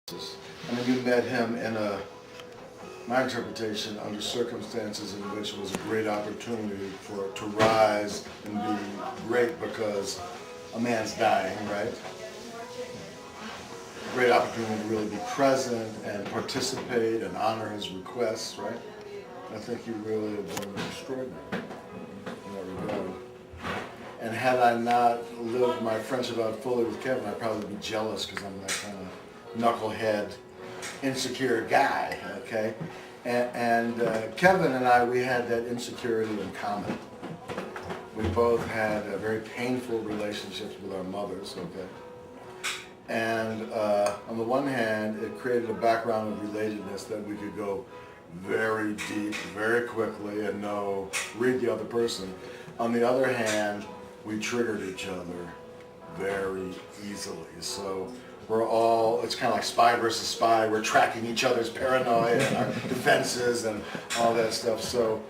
I mean, you met him in my interpretation, under circumstances in which it was a great opportunity to rise and be great because a man's dying, right? A great opportunity to really be present and participate and honor his requests, right? I think you really have been extraordinary in that regard. And had I not lived my friendship out fully with Kevin, I'd probably be jealous because I'm that kind of knucklehead, insecure guy, okay? And Kevin and I, we had that insecurity in common. We both had very painful relationships with our mothers, okay? And on the one hand, it created a background of relatedness that we could go very deep, very quickly, and read the other person. On the other hand, we triggered each other very easily. So it's kind of like spy versus spy. We're tracking each other's paranoia and our defenses and all that stuff. So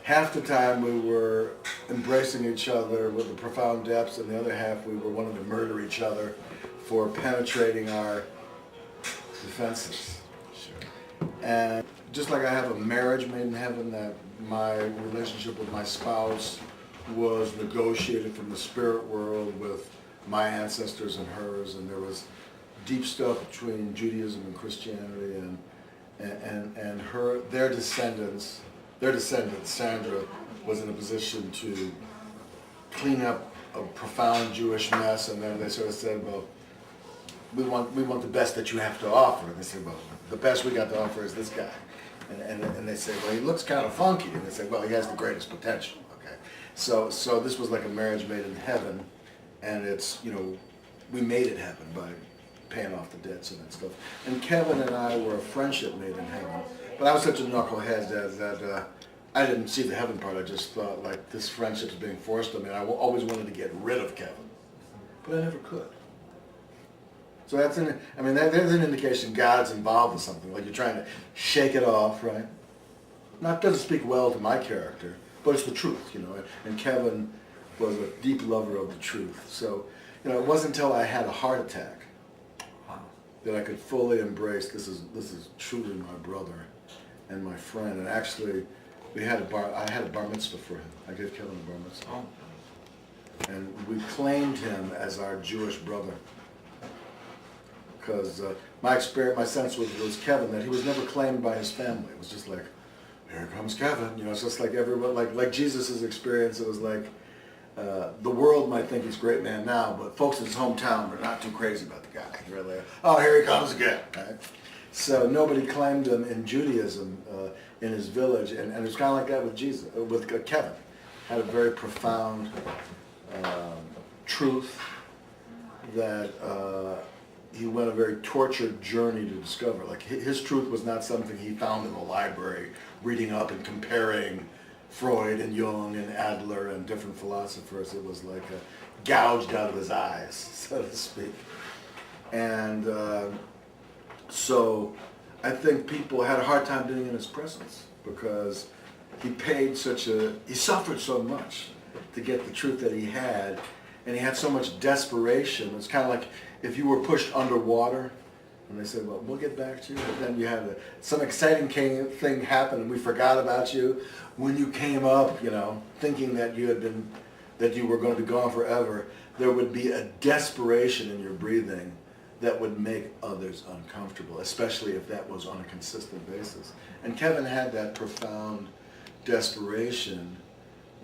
half the time we were embracing each other with the profound depths, and the other half we were wanting to murder each other for penetrating our defenses. Sure. And just like I have a marriage made in heaven, that my relationship with my spouse was negotiated from the spirit world with my ancestors and hers, and there was deep stuff between Judaism and Christianity, and their descendants, Sandra, was in a position to clean up a profound Jewish mess, and then they sort of said, well, we want the best that you have to offer. And they said, well, the best we got to offer is this guy. And they say, well, he looks kind of funky. And they say, well, he has the greatest potential. Okay, so this was like a marriage made in heaven, and it's, we made it happen by paying off the debts and that stuff. And Kevin and I were a friendship made in heaven. But I was such a knucklehead that I didn't see the heaven part. I just thought, like, this friendship's being forced on me. And I always wanted to get rid of Kevin, but I never could. So there's an indication God's involved in something, like you're trying to shake it off, right? Not doesn't speak well to my character, but it's the truth, And Kevin was a deep lover of the truth. So, it wasn't until I had a heart attack that I could fully embrace this is truly my brother and my friend. And actually, I had a bar mitzvah for him. I gave Kevin a bar mitzvah. Oh. And we claimed him as our Jewish brother. Because my sense was Kevin, that he was never claimed by his family. It was just like, here comes Kevin. It's just like everyone, like Jesus' experience. It was like, the world might think he's a great man now, but folks in his hometown are not too crazy about the guy. Really, oh, here he comes again. Right? So nobody claimed him in Judaism in his village, and it was kind of like that with Jesus, with Kevin. Had a very profound truth that he went a very tortured journey to discover. Like his truth was not something he found in the library, reading up and comparing Freud and Jung and Adler and different philosophers. It was like gouged out of his eyes, so to speak. And so I think people had a hard time being in his presence because he suffered so much to get the truth that he had, and he had so much desperation. It's kind of like if you were pushed underwater and they said, well, we'll get back to you, but then you had some exciting thing happen and we forgot about you. When you came up, thinking that you were going to be gone forever, there would be a desperation in your breathing that would make others uncomfortable, especially if that was on a consistent basis. And Kevin had that profound desperation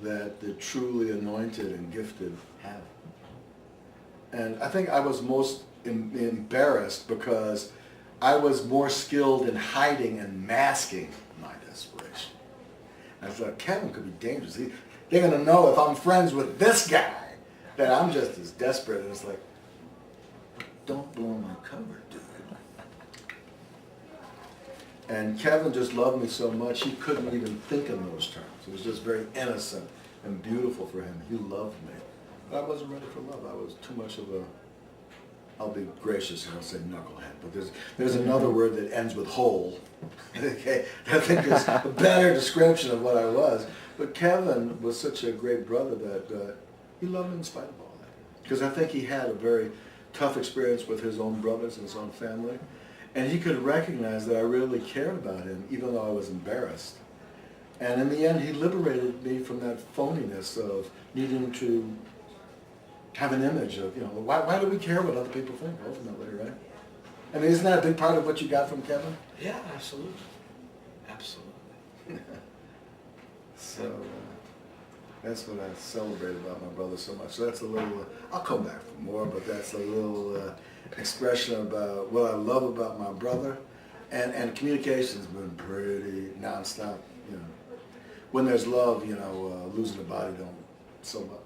that the truly anointed and gifted have. And I think I was most embarrassed because I was more skilled in hiding and masking my desperation. And I thought, Kevin could be dangerous. They're going to know if I'm friends with this guy that I'm just as desperate. And it's like, don't blow my cover, dude. And Kevin just loved me so much, he couldn't even think in those terms. It was just very innocent and beautiful for him. He loved me. But I wasn't ready for love. I was too much of I'll be gracious and I'll say knucklehead, but there's another word that ends with hole. Okay, I think is a better description of what I was. But Kevin was such a great brother that he loved me in spite of all that. Because I think he had a very tough experience with his own brothers and his own family. And he could recognize that I really cared about him, even though I was embarrassed. And in the end, he liberated me from that phoniness of needing to have an image of, why do we care what other people think, ultimately, right? I mean, isn't that a big part of what you got from Kevin? Yeah, absolutely. Absolutely. So that's what I celebrate about my brother so much. So that's a little, I'll come back for more, but that's a little expression about what I love about my brother. And communication's been pretty nonstop, When there's love, losing the body don't so much.